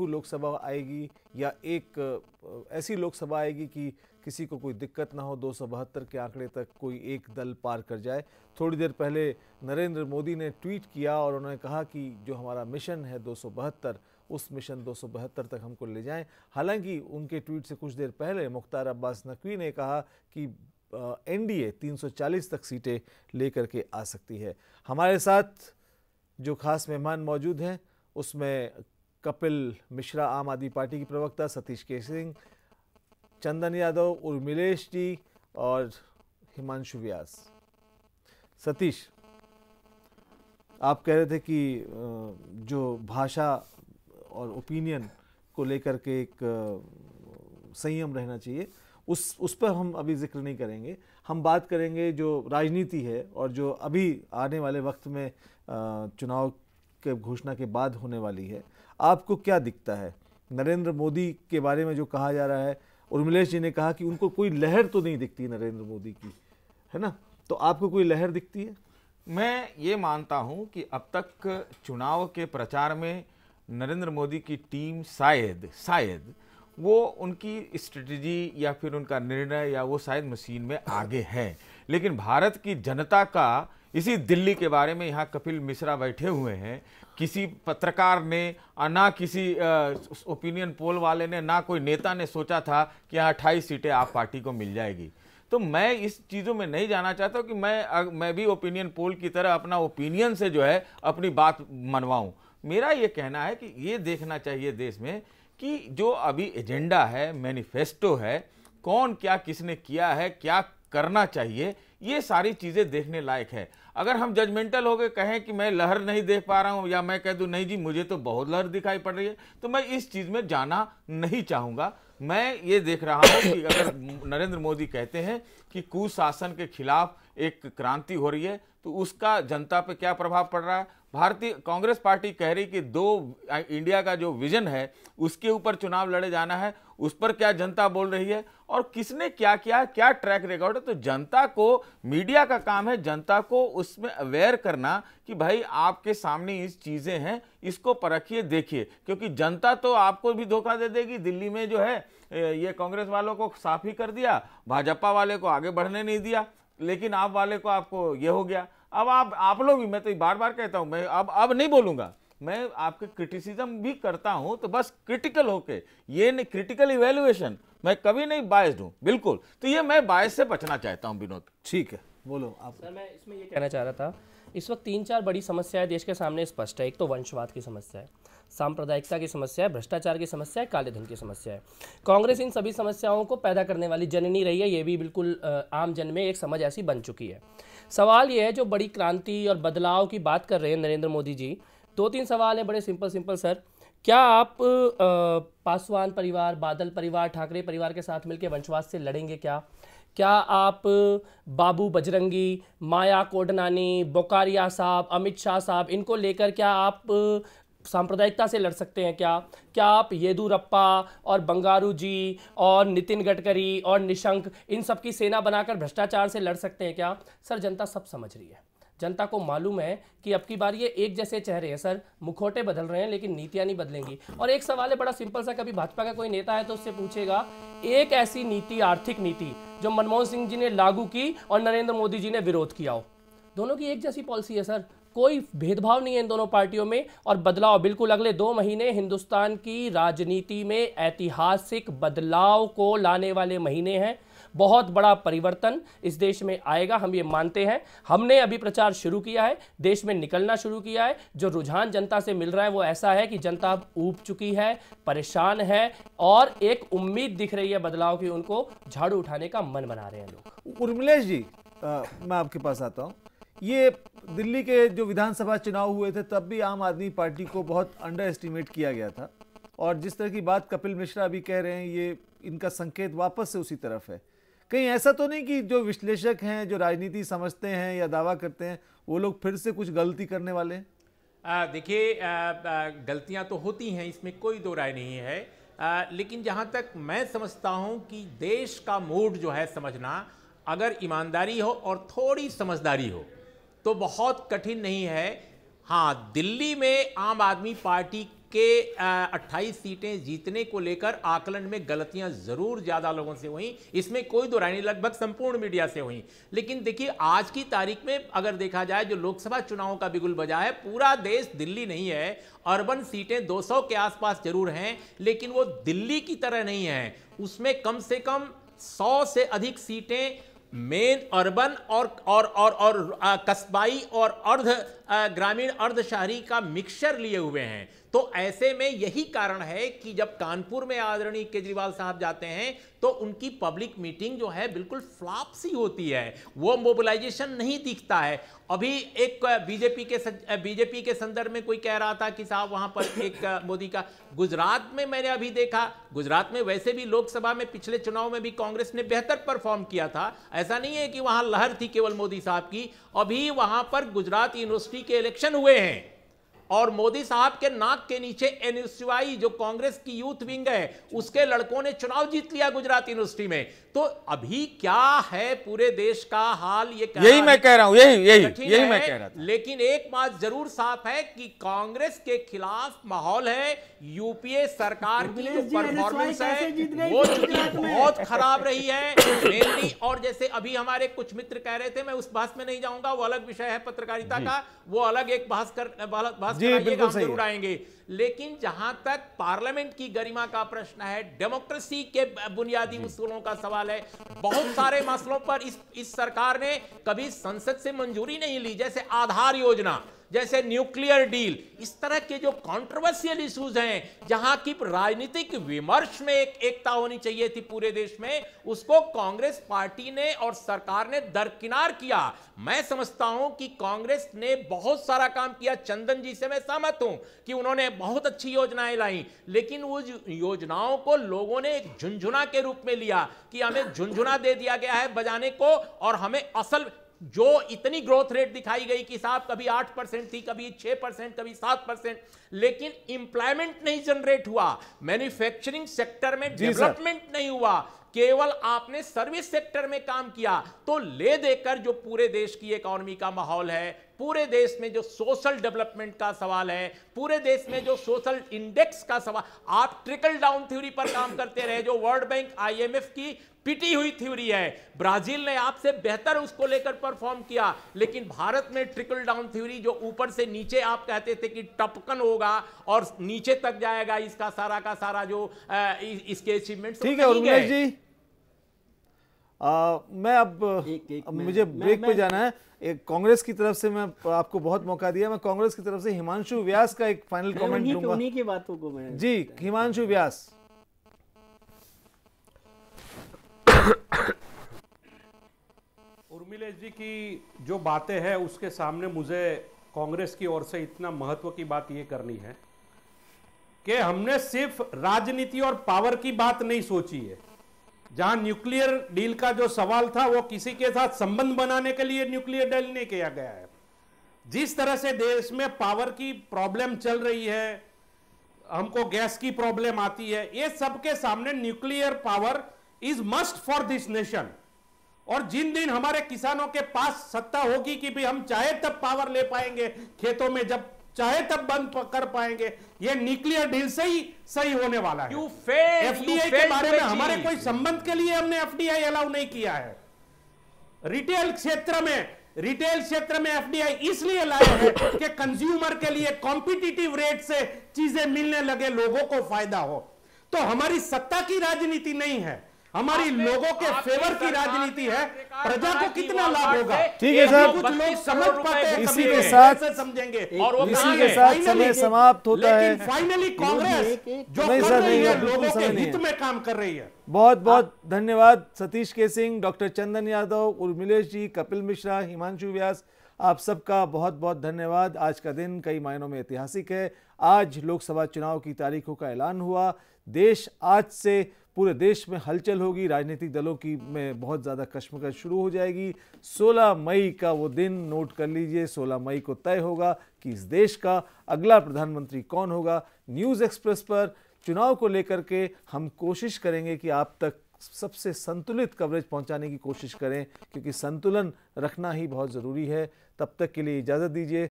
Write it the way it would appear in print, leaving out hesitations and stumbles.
लोकसभा आएगी या एक ऐसी लोकसभा आएगी कि किसी को कोई दिक्कत ना हो, 272 के आंकड़े तक कोई एक दल पार कर जाए। थोड़ी देर पहले नरेंद्र मोदी ने ट्वीट किया और उन्होंने कहा कि जो हमारा मिशन है 272, उस मिशन 272 तक हमको ले जाएं। हालांकि उनके ट्वीट से कुछ देर पहले मुख्तार अब्बास नकवी ने कहा कि एनडीए 340 तक सीटें लेकर के आ सकती है। हमारे साथ जो खास मेहमान मौजूद हैं उसमें कपिल मिश्रा आम आदमी पार्टी की प्रवक्ता, सतीश के सिंह, चंदन यादव, उर्मिलेश जी और हिमांशु व्यास। सतीश, आप कह रहे थे कि जो भाषा और ओपिनियन को लेकर के एक संयम रहना चाहिए, उस पर हम अभी जिक्र नहीं करेंगे। हम बात करेंगे जो राजनीति है और जो अभी आने वाले वक्त में चुनाव के घोषणा के बाद होने वाली है। आपको क्या दिखता है? नरेंद्र मोदी के बारे में जो कहा जा रहा है, उर्मिलेश जी ने कहा कि उनको कोई लहर तो नहीं दिखती नरेंद्र मोदी की, है ना? तो आपको कोई लहर दिखती है? मैं ये मानता हूं कि अब तक चुनाव के प्रचार में नरेंद्र मोदी की टीम शायद वो उनकी स्ट्रेटजी या फिर उनका निर्णय या वो शायद मशीन में आगे है, लेकिन भारत की जनता का इसी दिल्ली के बारे में यहाँ कपिल मिश्रा बैठे हुए हैं, किसी पत्रकार ने ना किसी ओपिनियन पोल वाले ने ना कोई नेता ने सोचा था कि यहाँ 28 सीटें आप पार्टी को मिल जाएगी। तो मैं इस चीज़ों में नहीं जाना चाहता कि मैं भी ओपिनियन पोल की तरह अपना ओपिनियन से जो है अपनी बात मनवाऊं। मेरा ये कहना है कि ये देखना चाहिए देश में कि जो अभी एजेंडा है, मैनिफेस्टो है, कौन क्या किसने किया है, क्या करना चाहिए, ये सारी चीज़ें देखने लायक है। अगर हम जजमेंटल हो गए कहें कि मैं लहर नहीं देख पा रहा हूं या मैं कह दूं नहीं जी मुझे तो बहुत लहर दिखाई पड़ रही है, तो मैं इस चीज़ में जाना नहीं चाहूँगा। मैं ये देख रहा हूँ कि अगर नरेंद्र मोदी कहते हैं कि कुशासन के खिलाफ एक क्रांति हो रही है तो उसका जनता पे क्या प्रभाव पड़ रहा है। भारतीय कांग्रेस पार्टी कह रही कि इंडिया का जो विजन है उसके ऊपर चुनाव लड़े जाना है, उस पर क्या जनता बोल रही है और किसने क्या किया, क्या ट्रैक रिकॉर्ड है। तो जनता को, मीडिया का काम है जनता को उसमें अवेयर करना कि भाई आपके सामने इस चीज़ें हैं, इसको परखिए, देखिए, क्योंकि जनता तो आपको भी धोखा दे देगी। दिल्ली में जो है ये कांग्रेस वालों को साफ ही कर दिया, भाजपा वाले को आगे बढ़ने नहीं दिया, लेकिन आप वाले को आपको ये हो गया। अब आप लोग भी, मैं तो बार बार कहता हूं, मैं अब नहीं बोलूंगा, मैं आपके क्रिटिसिज्म भी करता हूं तो बस क्रिटिकल होके, ये नहीं क्रिटिकल इवेल्युएशन, मैं कभी नहीं बायस्ड हूं बिल्कुल। तो ये मैं बायस से बचना चाहता हूं। विनोद, ठीक है, बोलो आप। सर, मैं इसमें ये कहना चाह रहा था, इस वक्त 3-4 बड़ी समस्याएं देश के सामने स्पष्ट है। एक तो वंशवाद की समस्या है, सांप्रदायिकता की समस्या है, भ्रष्टाचार की समस्या है, काले धन की समस्या है। कांग्रेस इन सभी समस्याओं को पैदा करने वाली जननी रही है, ये भी बिल्कुल आम जन में एक समझ ऐसी बन चुकी है। सवाल ये है, जो बड़ी क्रांति और बदलाव की बात कर रहे हैं नरेंद्र मोदी जी, 2-3 सवाल हैं बड़े सिंपल सर। क्या आप पासवान परिवार, बादल परिवार, ठाकरे परिवार के साथ मिलकर वंशवाद से लड़ेंगे? क्या आप बाबू बजरंगी, माया कोडनानी, बोकारिया साहब, अमित शाह साहब, इनको लेकर क्या आप सांप्रदायिकता से लड़ सकते हैं? क्या आप येदुरप्पा और बंगारू जी और नितिन गडकरी और निशंक, इन सब की सेना बनाकर भ्रष्टाचार से लड़ सकते हैं क्या? सर, जनता सब समझ रही है, जनता को मालूम है कि अब की बार ये एक जैसे चेहरे हैं सर, मुखौटे बदल रहे हैं लेकिन नीतियां नहीं बदलेंगी। और एक सवाल है बड़ा सिंपल सा, कभी भाजपा का कोई नेता है तो उससे पूछेगा, एक ऐसी नीति, आर्थिक नीति जो मनमोहन सिंह जी ने लागू की और नरेंद्र मोदी जी ने विरोध किया हो, दोनों की एक जैसी पॉलिसी है सर, कोई भेदभाव नहीं है इन दोनों पार्टियों में। और बदलाव बिल्कुल, अगले 2 महीने हिंदुस्तान की राजनीति में ऐतिहासिक बदलाव को लाने वाले महीने हैं। बहुत बड़ा परिवर्तन इस देश में आएगा, हम ये मानते हैं। हमने अभी प्रचार शुरू किया है, देश में निकलना शुरू किया है। जो रुझान जनता से मिल रहा है वो ऐसा है कि जनता अब ऊब चुकी है, परेशान है और एक उम्मीद दिख रही है बदलाव की, उनको झाड़ू उठाने का मन बना रहे हैं लोग। उर्मिलेश जी, मैं आपके पास आता हूँ। ये दिल्ली के जो विधानसभा चुनाव हुए थे तब भी आम आदमी पार्टी को बहुत अंडर एस्टिमेट किया गया था, और जिस तरह की बात कपिल मिश्रा भी कह रहे हैं, ये इनका संकेत वापस से उसी तरफ है। कहीं ऐसा तो नहीं कि जो विश्लेषक हैं, जो राजनीति समझते हैं या दावा करते हैं, वो लोग फिर से कुछ गलती करने वाले हैं? देखिए, गलतियां तो होती हैं, इसमें कोई दो राय नहीं है, लेकिन जहां तक मैं समझता हूं कि देश का मूड जो है समझना, अगर ईमानदारी हो और थोड़ी समझदारी हो तो बहुत कठिन नहीं है। हाँ, दिल्ली में आम आदमी पार्टी के 28 सीटें जीतने को लेकर आकलन में गलतियां जरूर ज्यादा लोगों से हुई, इसमें कोई दो राय नहीं, लगभग संपूर्ण मीडिया से हुई। लेकिन देखिए आज की तारीख में अगर देखा जाए जो लोकसभा चुनावों का बिगुल बजा है, पूरा देश दिल्ली नहीं है, अर्बन सीटें 200 के आसपास जरूर हैं, लेकिन वो दिल्ली की तरह नहीं है। उसमें कम से कम 100 से अधिक सीटें मेन अर्बन और कस्बाई और अर्ध ग्रामीण अर्ध शहरी का मिक्सचर लिए हुए हैं। तो ऐसे में यही कारण है कि जब कानपुर में आदरणीय केजरीवाल साहब जाते हैं तो उनकी पब्लिक मीटिंग जो है बिल्कुल फ्लॉप सी होती है, वो मोबिलाइजेशन नहीं दिखता है। अभी एक बीजेपी के संदर्भ में कोई कह रहा था कि साहब वहां पर एक मोदी का, गुजरात में मैंने अभी देखा, गुजरात में वैसे भी लोकसभा में पिछले चुनाव में भी कांग्रेस ने बेहतर परफॉर्म किया था, ऐसा नहीं है कि वहां लहर थी केवल मोदी साहब की। अभी वहां पर गुजरात यूनिवर्सिटी के इलेक्शन हुए हैं और मोदी साहब के नाक के नीचे एनएसयूआई जो कांग्रेस की यूथ विंग है उसके लड़कों ने चुनाव जीत लिया गुजरात यूनिवर्सिटी में। तो अभी क्या है पूरे देश का हाल, ये यही मैं कह रहा हूं, यही मैं कह रहा था। लेकिन एक बात जरूर साफ है कि कांग्रेस के खिलाफ माहौल है। यूपीए सरकार की जो परफॉर्मेंस है वो बहुत खराब रही है मेनली। और जैसे अभी हमारे कुछ मित्र कह रहे थे, मैं उस बहस में नहीं जाऊंगा, वो अलग विषय है पत्रकारिता का, वो अलग एक बहस कराइएगा, हम जरूर आएंगे। लेकिन जहां तक पार्लियामेंट की गरिमा का प्रश्न है, डेमोक्रेसी के बुनियादी उसूलों का सवाल है, बहुत सारे मसलों पर इस सरकार ने कभी संसद से मंजूरी नहीं ली, जैसे आधार योजना, जैसे न्यूक्लियर डील, इस तरह के जो कंट्रोवर्शियल इश्यूज हैं जहां की राजनीतिक विमर्श में एक एकता होनी चाहिए थी पूरे देश में, उसको कांग्रेस पार्टी ने और सरकार ने दरकिनार किया। मैं समझता हूं कि कांग्रेस ने बहुत सारा काम किया, चंदन जी से मैं सहमत हूं कि उन्होंने बहुत अच्छी योजनाएं लाई, लेकिन वो योजनाओं को लोगों ने एक झुंझुना के रूप में लिया कि हमें झुंझुना दे दिया गया है बजाने को, और हमें असल जो इतनी ग्रोथ रेट दिखाई गई कि साहब कभी 8% थी, कभी 6%, कभी 7%, लेकिन इंप्लॉयमेंट नहीं जनरेट हुआ, मैन्युफैक्चरिंग सेक्टर में डेवलपमेंट नहीं हुआ, केवल आपने सर्विस सेक्टर में काम किया। तो ले देकर जो पूरे देश की इकोनॉमी का माहौल है, पूरे देश में जो सोशल डेवलपमेंट का सवाल है, पूरे देश में जो सोशल इंडेक्स का सवाल, आप ट्रिकल डाउन थ्योरी पर काम करते रहे, जो वर्ल्ड बैंक आईएमएफ की पिटी हुई थ्योरी है। ब्राजील ने आपसे बेहतर उसको लेकर परफॉर्म किया, लेकिन भारत में ट्रिकल डाउन थ्योरी जो ऊपर से नीचे आप कहते थे कि टपकन होगा और नीचे तक जाएगा इसका सारा का सारा जो इसके अचीवमेंट्स। ठीक है उर्मिलेश जी, मैं अब मुझे ब्रेक पे जाना है। एक कांग्रेस की तरफ से मैं आपको बहुत मौका दिया, मैं कांग्रेस की तरफ से हिमांशु व्यास का एक फाइनल कमेंट दूंगा। उन्हीं की बातों को मैं जी, हिमांशु व्यास। उर्मिलेश जी की जो बातें हैं उसके सामने मुझे कांग्रेस की ओर से इतना महत्व की बात ये करनी है कि हमने सिर्फ राजनीति और पावर की बात नहीं सोची है। जहां न्यूक्लियर डील का जो सवाल था वो किसी के साथ संबंध बनाने के लिए न्यूक्लियर डील नहीं किया गया है। जिस तरह से देश में पावर की प्रॉब्लम चल रही है, हमको गैस की प्रॉब्लम आती है, ये सबके सामने nuclear power is must for this nation. और जिन दिन हमारे किसानों के पास सत्ता होगी कि भी हम चाहे तब पावर ले पाएंगे खेतों में, जब चाहे तब बंद कर पाएंगे, ये न्यूक्लियर डील से ही सही होने वाला है। एफडीआई के बारे में हमारे कोई संबंध के लिए हमने एफडीआई अलाउ नहीं किया है। रिटेल क्षेत्र में एफडीआई इसलिए लाए हैं कि कंज्यूमर के लिए कॉम्पिटिटिव रेट से चीजें मिलने लगे, लोगों को फायदा हो। तो हमारी सत्ता की राजनीति नहीं है, हमारी लोगों के फेवर की राजनीति है। प्रजा को कितना लाभ होगा, ठीक है सर, कुछ लोग समझ पाते हैं, इसी के साथ समझेंगे और वो इसी के साथ समय समाप्त होता है। लेकिन फाइनली कांग्रेस जो नहीं कर सर, रही है बिल्कुल लोगों के समय नहीं हित है। में काम कर रही है। बहुत बहुत धन्यवाद सतीश के सिंह, डॉक्टर चंदन यादव, उर्मिलेश जी, कपिल मिश्रा, हिमांशु व्यास, आप सबका बहुत बहुत धन्यवाद। आज का दिन कई मायनों में ऐतिहासिक है। आज लोकसभा चुनाव की तारीखों का ऐलान हुआ। देश आज से पूरे देश में हलचल होगी, राजनीतिक दलों की में बहुत ज़्यादा कश्मकश शुरू हो जाएगी। 16 मई का वो दिन नोट कर लीजिए, 16 मई को तय होगा कि इस देश का अगला प्रधानमंत्री कौन होगा। न्यूज़ एक्सप्रेस पर चुनाव को लेकर के हम कोशिश करेंगे कि आप तक सबसे संतुलित कवरेज पहुंचाने की कोशिश करें, क्योंकि संतुलन रखना ही बहुत ज़रूरी है। तब तक के लिए इजाज़त दीजिए।